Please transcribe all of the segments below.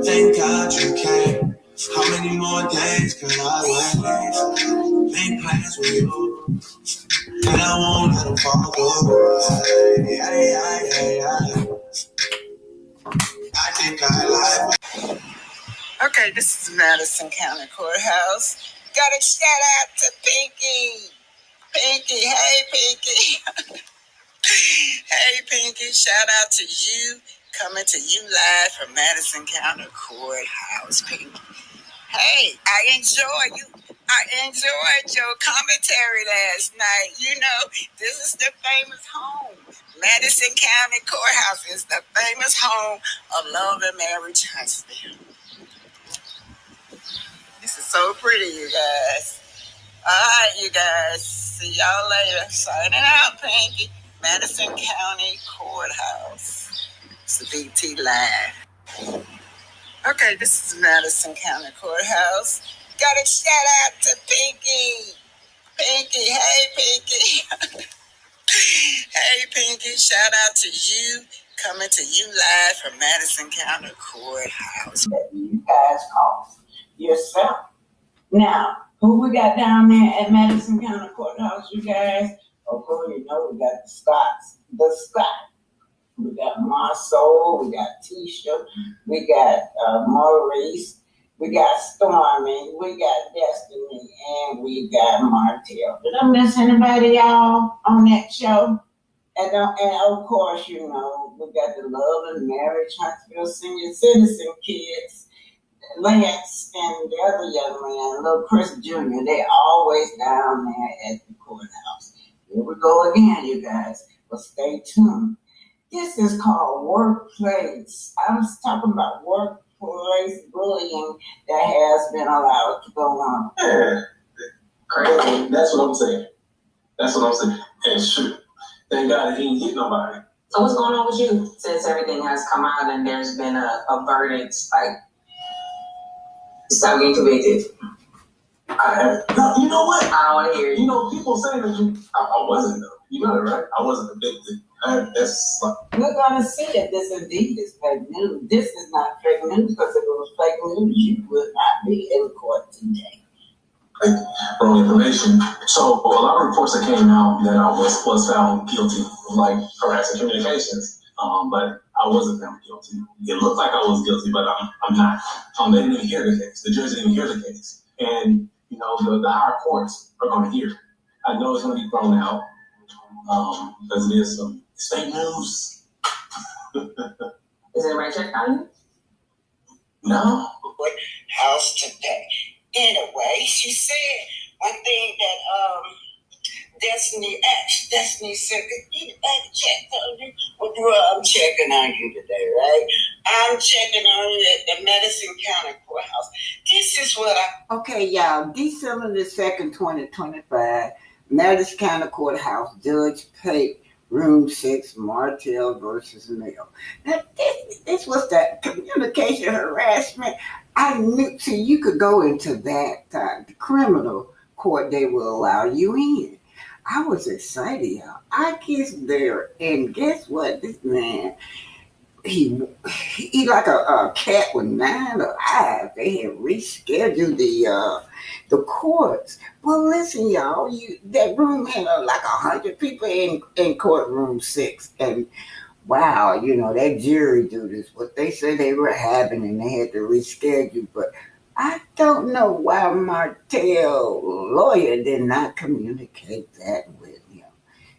Thank God you came. How many more days could I wait? Make plans with you, and I won't let them fall away. I think I like. Okay, this is Madison County Courthouse. Gotta shout out to Pinky. Pinky, hey Pinky. Hey Pinky, shout out to you. Coming to you live from Madison County Courthouse, Pinky. Hey, I enjoyed your commentary last night. You know, this is the famous home. Madison County Courthouse is the famous home of Love and Marriage Huntsville. This is so pretty, you guys. All right, you guys. See y'all later. Signing out, Pinky. Madison County Courthouse. It's the BT Live. Okay, this is Madison County Courthouse. Gotta shout out to Pinky. Pinky, hey Pinky. Hey Pinky, shout out to you. Coming to you live from Madison County Courthouse. You guys call yourself. Now, who we got down there at Madison County Courthouse, you guys? Of course, you know we got the Scotts. We got Marcel, we got Tisha, we got Maurice, we got Stormy, we got Destiny, and we got Martel. Did I miss anybody, y'all, on that show? And of course, you know, we got the Love and Marriage Huntsville Senior Citizen kids, Lance and the other young man, little Chris Jr., they're always down there at the courthouse. Here we go again, you guys, but stay tuned. This is called workplace. I was talking about workplace bullying that has been allowed to go on. Yeah, crazy. That's what I'm saying. And shoot, thank God he ain't hit nobody. So what's going on with you since everything has come out and there's been a verdict? Like, stop getting convicted. No, you know what? I don't want to hear it. You know, people say that I wasn't though. You know that, right? I wasn't convicted. That's like, we're going to see that this indeed is fake news. This is not fake news because if it was fake news, you would not be in court today. Wrong information. So a lot of reports that came out that I was found guilty of like harassing communications, but I wasn't found guilty. It looked like I was guilty, but I'm not. They didn't even hear the case. The judge didn't even hear the case, and you know the higher courts are going to hear it. I know it's going to be thrown out because it is some fake news. Is anybody checking on you? No. House today. Anyway, she said one thing that Destiny said, anybody check on you? Well, I'm checking on you today, right? I'm checking on you at the Madison County Courthouse. This is what Okay, y'all, December the 2nd, 2025, Madison County Courthouse, Judge Pate, Room 6, Martel versus Mel. Now, this was that communication harassment. I knew, see, you could go into that the criminal court, they will allow you in. I was excited, y'all. I kissed there, and guess what? This man, he like a cat with 9 eyes. They had rescheduled the courts. Well, listen, y'all, that room had like 100 people in courtroom 6, and wow, you know, that jury duties, what they said they were having, and they had to reschedule. But I don't know why Martel lawyer did not communicate that with him.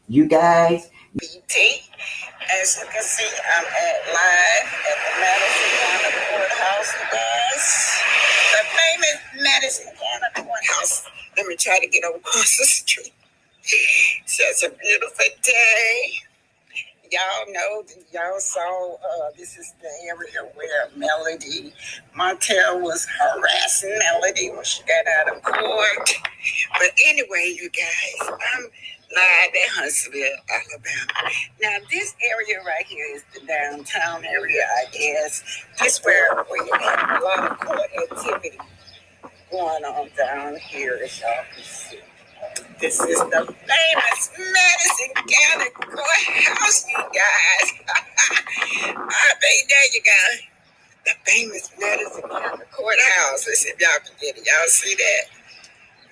You guys, BT, as you can see, I'm live at the Madison County Courthouse, you guys. The famous Madison County Courthouse. Let me try to get across the street. It's a beautiful day. Y'all know, y'all saw, this is the area where Martel was harassing Melody when she got out of court. But anyway, you guys, I'm live at Huntsville, Alabama. Now, this area right here is the downtown area, I guess. This where we have a lot of court activity going on down here, as y'all can see. This is the famous Madison County Courthouse, you guys. I mean, there you go. The famous Madison County Courthouse. Let's see if y'all can get it. Y'all see that?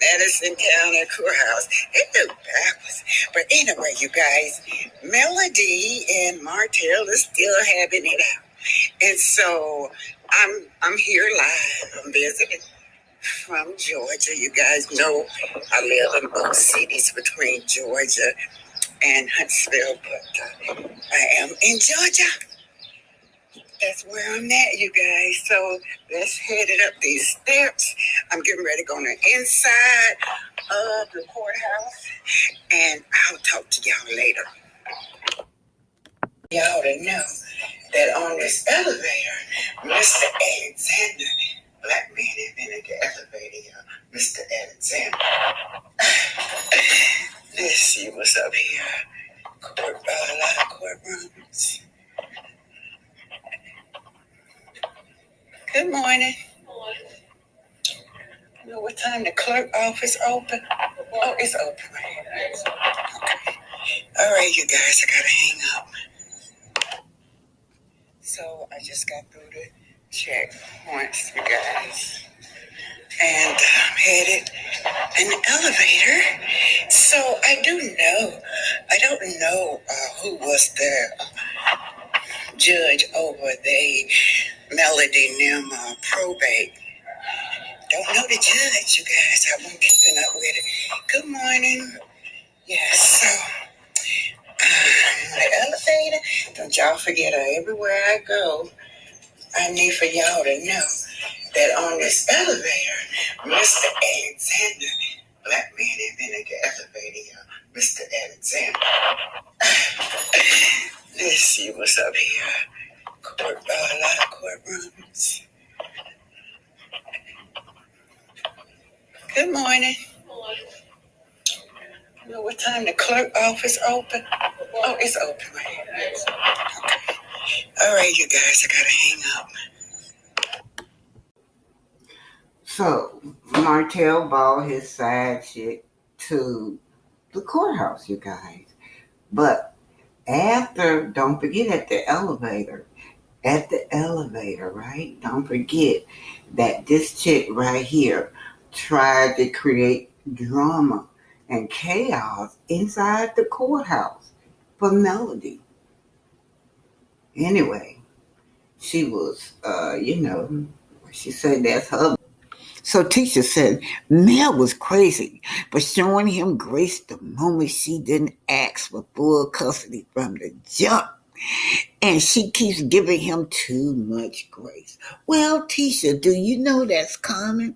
Madison County Courthouse. It looked backwards. But anyway, you guys, Melody and Martel is still having it out. And so I'm here live. I'm visiting from Georgia. You guys know I live in both cities between Georgia and Huntsville, but I am in Georgia. That's where I'm at, you guys. So let's head it up these steps. I'm getting ready to go on the inside of the courthouse, and I'll talk to y'all later. Y'all to know that on this elevator, Mr. Alexander, black man had been in the elevator, y'all. Mr. Alexander. Let's see what's up here. A lot of courtrooms. Good morning. You know what time the clerk office open? Oh, it's open right here. Okay. All right, you guys, I gotta hang up. So I just got through the checkpoints, you guys, and I'm headed in the elevator. So I don't know who was the judge over the Melody Nim probate. Don't know the judge, you guys. I've been keeping up with it. Good morning. Yes, so the elevator. Don't y'all forget everywhere I go, I need for y'all to know that on this elevator, Mr. Alexander, black man had been in the elevator, y'all. Mr. Alexander. Let's see what's up here. A lot of courtrooms. Good morning. You know what time the clerk office open? Oh, it's open right here. Okay. All right, you guys, I gotta hang up. So, Martel brought his side chick to the courthouse, you guys. But don't forget at the elevator, right? Don't forget that this chick right here tried to create drama and chaos inside the courthouse for Melody. Anyway, she was, she said that's her. So teacher said Mel was crazy for showing him grace the moment she didn't ask for full custody from the jump. And she keeps giving him too much grace. Well, teacher, do you know that's common?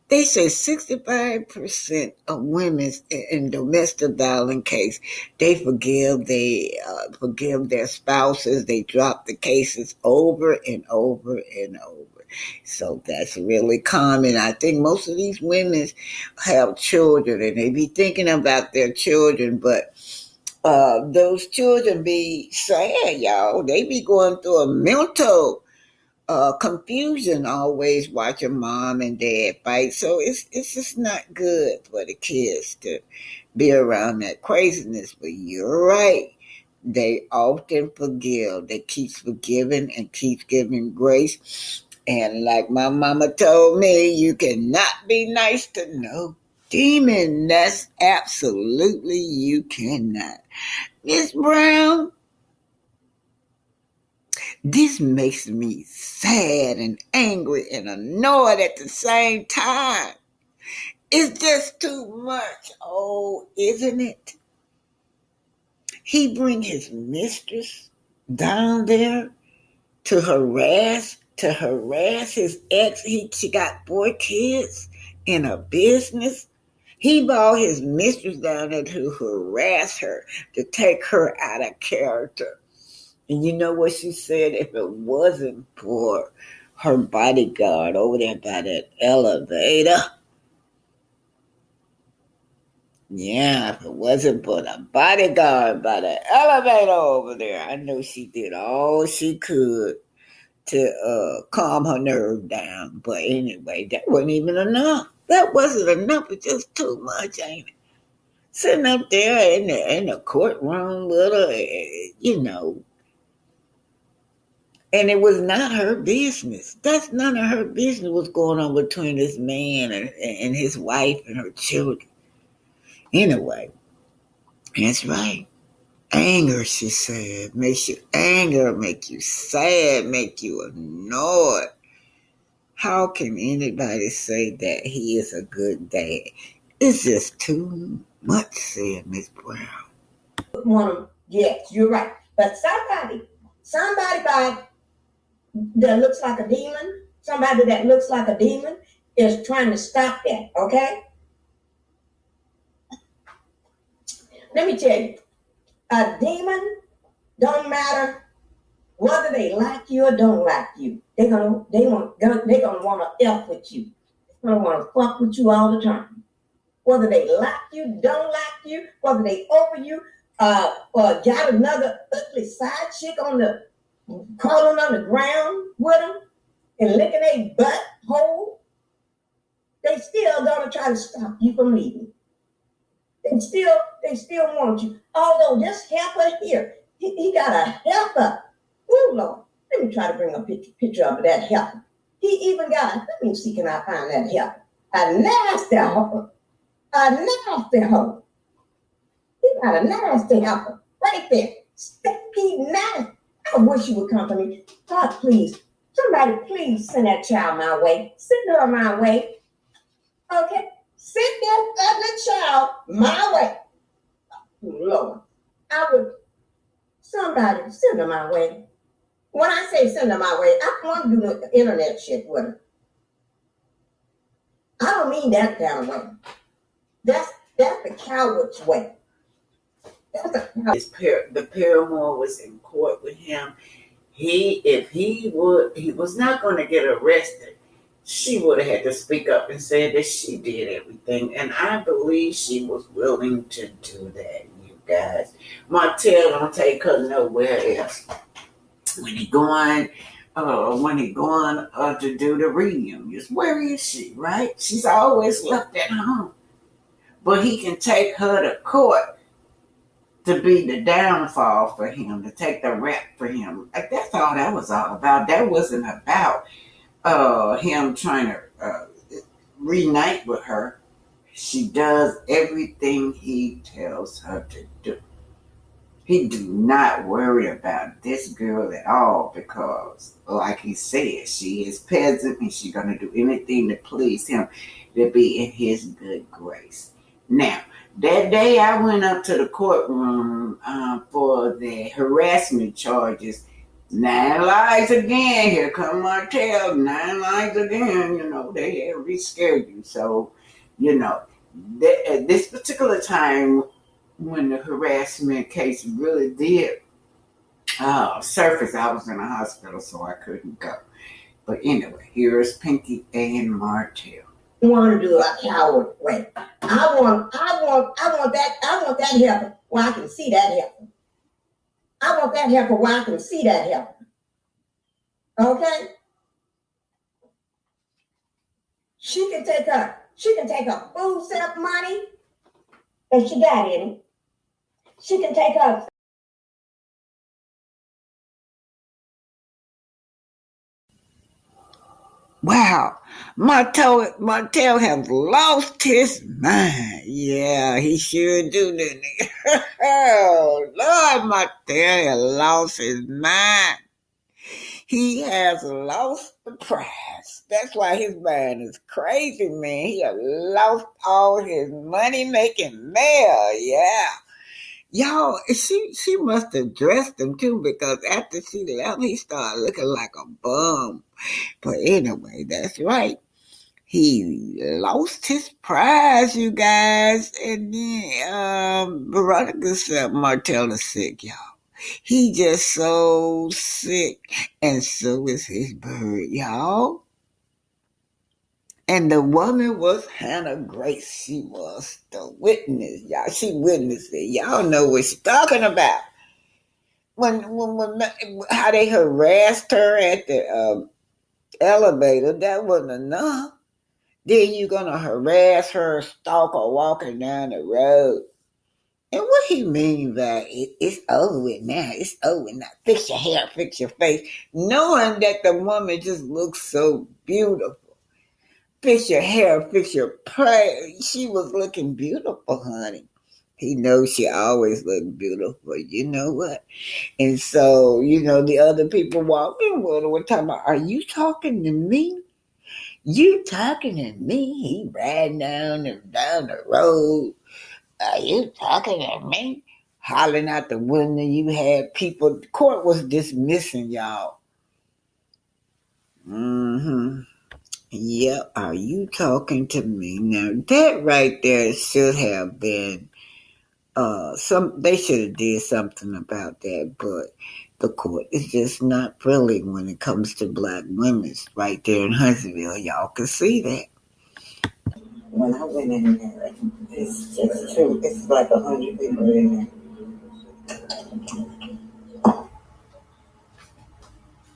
They say 65% of women in domestic violence case, they forgive their spouses. They drop the cases over and over and over. So that's really common. I think most of these women have children and they be thinking about their children, but those children be sad, y'all. They be going through a mental confusion always watching mom and dad fight. So it's just not good for the kids to be around that craziness. But you're right. They often forgive. They keep forgiving and keep giving grace. And like my mama told me, you cannot be nice to no demon. That's absolutely you cannot. Miss Brown, this makes me sad and angry and annoyed at the same time. It's just too much. Oh, isn't it? He bring his mistress down there to harass his ex. She got 4 kids in a business. He brought his mistress down there to harass her, to take her out of character. And you know what she said? If it wasn't for her bodyguard over there by that elevator. Yeah, if it wasn't for the bodyguard by the elevator over there, I know she did all she could to calm her nerve down. But anyway, that wasn't even enough. That wasn't enough. It's just too much, ain't it? Sitting up there in the courtroom with her, And it was not her business. That's none of her business what's going on between this man and his wife and her children. Anyway, that's right. Anger, she said, makes you anger, make you sad, make you annoyed. How can anybody say that he is a good dad? It's just too much, said Miss Brown. Yes, you're right. But somebody that looks like a demon, is trying to stop that, okay? Let me tell you, a demon don't matter whether they like you or don't like you. They're gonna want to F with you. They're gonna want to fuck with you all the time. Whether they like you, don't like you, whether they over you, or got another ugly side chick crawling on the ground with them and licking a butt hole, they still gonna try to stop you from leaving. They still want you. Although this helper here, he got a helper. Oh Lord, let me try to bring a picture of that helper. He even got let me see, can I find that helper? A nasty helper. He got a nasty helper right there. He nasty. I wish you would come to me. God, please. Somebody please send that child my way. Send her my way. Okay? Send that ugly child my way. Lord. Somebody send her my way. When I say send her my way, I don't want to do the internet shit with her. I don't mean that kind of way. That's the coward's way. The paramour was in court with him. He was not going to get arrested. She would have had to speak up and say that she did everything, and I believe she was willing to do that. You guys, Martel don't take her nowhere else. When he going to do the reunions, where is she? Right? She's always left at home, but he can take her to court to be the downfall for him, to take the rap for him. That's all that was all about. That wasn't about him trying to reunite with her. She does everything he tells her to do. He do not worry about this girl at all because, like he said, she is peasant and she's going to do anything to please him, to be in his good grace. Now, that day I went up to the courtroom for the harassment charges. 9 lies again. Here come Martel. 9 lies again. They had re-scared you. So, at this particular time, when the harassment case really did surface, I was in a hospital, so I couldn't go. But anyway, here's Pinky and Martel. I want to do a coward way. I want that helper where I can see that helper. I want that helper where I can see that helper. Okay? She can take her food stamp money if she got any. She can take her. Wow, Martel has lost his mind. Yeah, he sure do, didn't he? Oh, Lord, Martel has lost his mind. He has lost the prize. That's why his mind is crazy, man. He has lost all his money-making mail. Yeah. Y'all, she must have dressed him too, because after she left, he started looking like a bum. But anyway, that's right. He lost his prize, you guys. And then Veronica said Martel is sick, y'all. He just so sick. And so is his bird, y'all. And the woman was Hannah Grace. She was the witness, y'all. She witnessed it. Y'all know what she's talking about. When how they harassed her at the elevator, that wasn't enough. Then you're gonna harass her, stalk her walking down the road. And what he mean by it's over with now, it's over now. Fix your hair, fix your face, knowing that the woman just looks so beautiful. Fix your hair, fix your prayer. She was looking beautiful, honey. He knows she always looked beautiful. You know what? And so, the other people walking with her were talking about, are you talking to me? You talking to me? He riding down the road. Are you talking to me? Hollering out the window. You had people. The court was dismissing y'all. Mm-hmm. Yeah, are you talking to me? Now that right there should have been they should have did something about that, but the court is just not friendly when it comes to black women. Right there in Huntsville, y'all can see that. When I went in there, it's just true. It's like 100 people in there.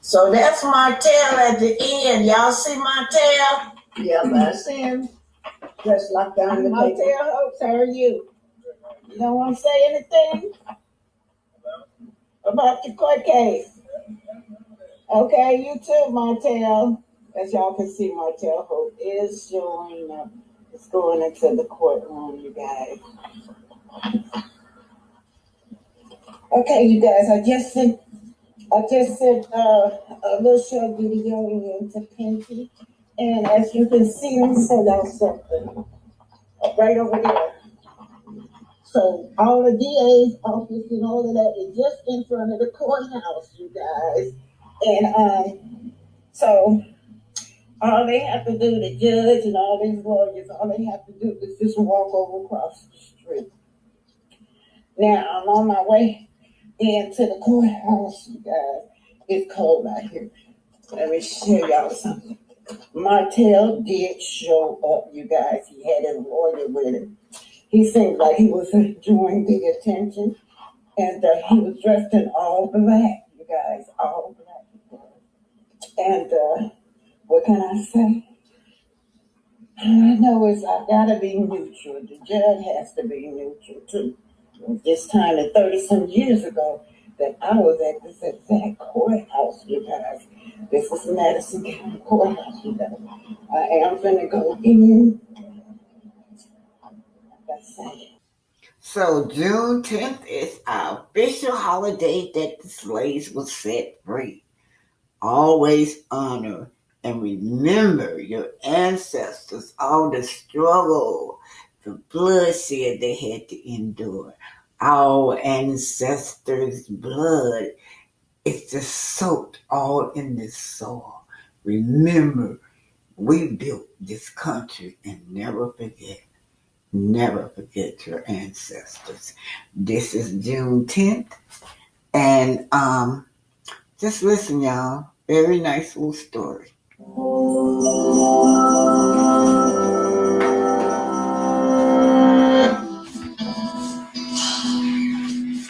So that's Martel at the end. Y'all see Martel? Yeah, I see him. Just like down the Martel, Hopes, how are you? You don't want to say anything about the court case? Okay, you too, Martel. As y'all can see, Martel Hope is showing up. It's going into the courtroom, you guys. Okay, you guys, I just sent a little short video into Pinky, and as you can see, let me send out something right over there. So all the DA's office and all of that is just in front of the courthouse, you guys. And so all they have to do, the judge and all these lawyers, all they have to do is just walk over across the street. Now I'm on my way into the courthouse, you guys. It's cold out here. Let me show y'all something. Martel did show up, you guys. He had his lawyer with him. He seemed like he was enjoying the attention, and he was dressed in all black, you guys, all black. And what can I say? I know I gotta be neutral. The judge has to be neutral too. This time, 30-some years ago, that I was at this exact courthouse, you guys. This is Madison County Courthouse, you guys. I am gonna go in. That's it. So June 10th is our official holiday that the slaves were set free. Always honor and remember your ancestors, all the struggle, the bloodshed they had to endure. Our ancestors' blood is just soaked all in this soil. Remember, we built this country, and never forget your ancestors. This is June 10th, and just listen, y'all. Very nice little story.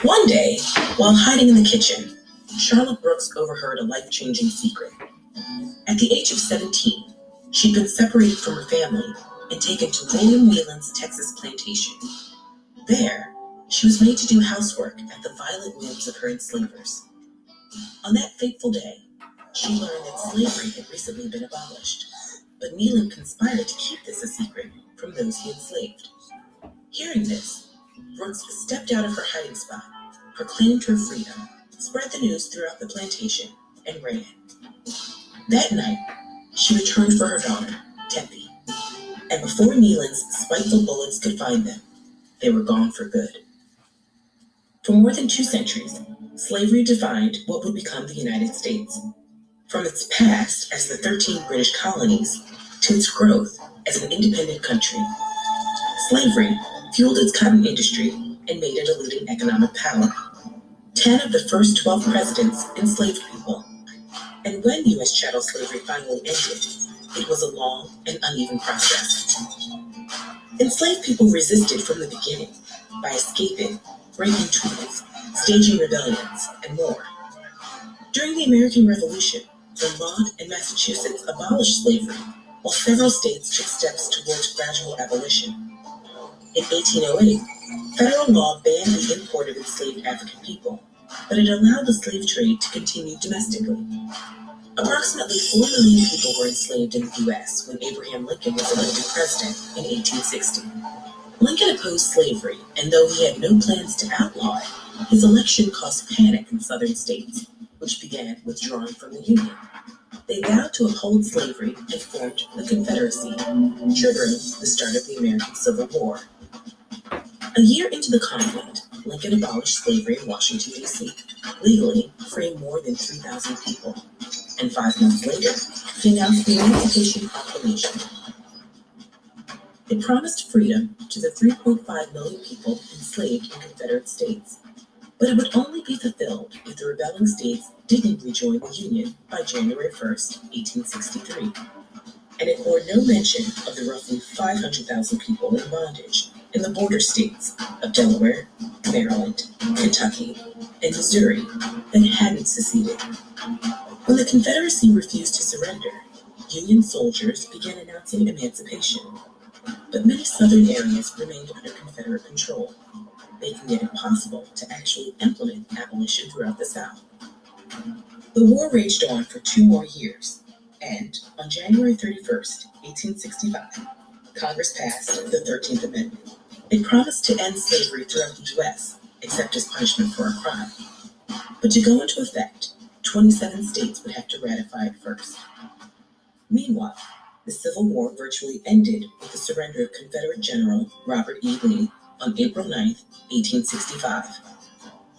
One day, while hiding in the kitchen, Charlotte Brooks overheard a life-changing secret. At the age of 17, she'd been separated from her family and taken to William Whelan's Texas plantation. There, she was made to do housework at the violent whims of her enslavers. On that fateful day, she learned that slavery had recently been abolished, but Neelan conspired to keep this a secret from those he enslaved. Hearing this, Brooks stepped out of her hiding spot, proclaimed her freedom, spread the news throughout the plantation, and ran. That night, she returned for her daughter, Tempe, and before Neelan's spiteful bullets could find them, they were gone for good. For more than 2 centuries, slavery defined what would become the United States. From its past as the 13 British colonies to its growth as an independent country, slavery fueled its cotton industry and made it a leading economic power. 10 of the first 12 presidents enslaved people, and when U.S. chattel slavery finally ended, it was a long and uneven process. Enslaved people resisted from the beginning by escaping, breaking tools, staging rebellions, and more. During the American Revolution, Vermont and Massachusetts abolished slavery, while several states took steps towards gradual abolition. In 1808, federal law banned the import of enslaved African people, but it allowed the slave trade to continue domestically. Approximately 4 million people were enslaved in the U.S. when Abraham Lincoln was elected president in 1860. Lincoln opposed slavery, and though he had no plans to outlaw it, his election caused panic in southern states, which began withdrawing from the Union. They vowed to uphold slavery and formed the Confederacy, triggering the start of the American Civil War. A year into the conflict, Lincoln abolished slavery in Washington, D.C., legally freeing more than 3,000 people, and 5 months later, he announced the Emancipation Proclamation. It promised freedom to the 3.5 million people enslaved in Confederate states, but it would only be fulfilled if the rebelling states didn't rejoin the Union by January 1st, 1863. And it bore no mention of the roughly 500,000 people in bondage in the border states of Delaware, Maryland, Kentucky, and Missouri that hadn't seceded. When the Confederacy refused to surrender, Union soldiers began announcing emancipation, but many southern areas remained under Confederate control, making it impossible to actually implement abolition throughout the South. The war raged on for 2 more years, and on January 31st, 1865, Congress passed the 13th Amendment. It promised to end slavery throughout the U.S., except as punishment for a crime. But to go into effect, 27 states would have to ratify it first. Meanwhile, the Civil War virtually ended with the surrender of Confederate General Robert E. Lee on April 9, 1865.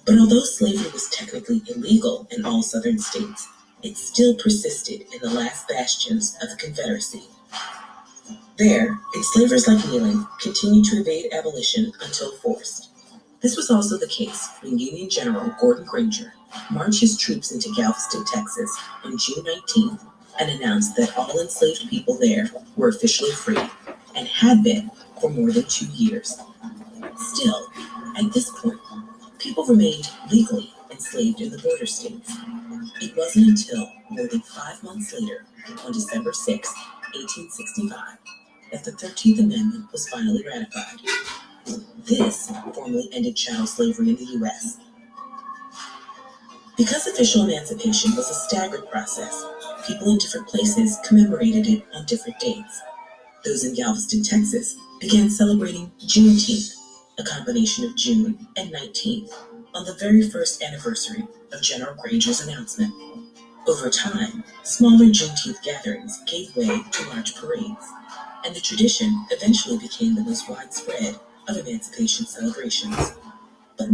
But although slavery was technically illegal in all southern states, it still persisted in the last bastions of the Confederacy. There, enslavers like Kneeling continued to evade abolition until forced. This was also the case when Union General Gordon Granger marched his troops into Galveston, Texas on June 19th and announced that all enslaved people there were officially free and had been for more than 2 years. Still, at this point, people remained legally enslaved in the border states. It wasn't until more than 5 months later, on December 6, 1865, that the 13th Amendment was finally ratified. This formally ended chattel slavery in the U.S. Because official emancipation was a staggered process, people in different places commemorated it on different dates. Those in Galveston, Texas, began celebrating Juneteenth, a combination of June and 19th, on the very first anniversary of General Granger's announcement. Over time, smaller Juneteenth gatherings gave way to large parades, and the tradition eventually became the most widespread of emancipation celebrations. But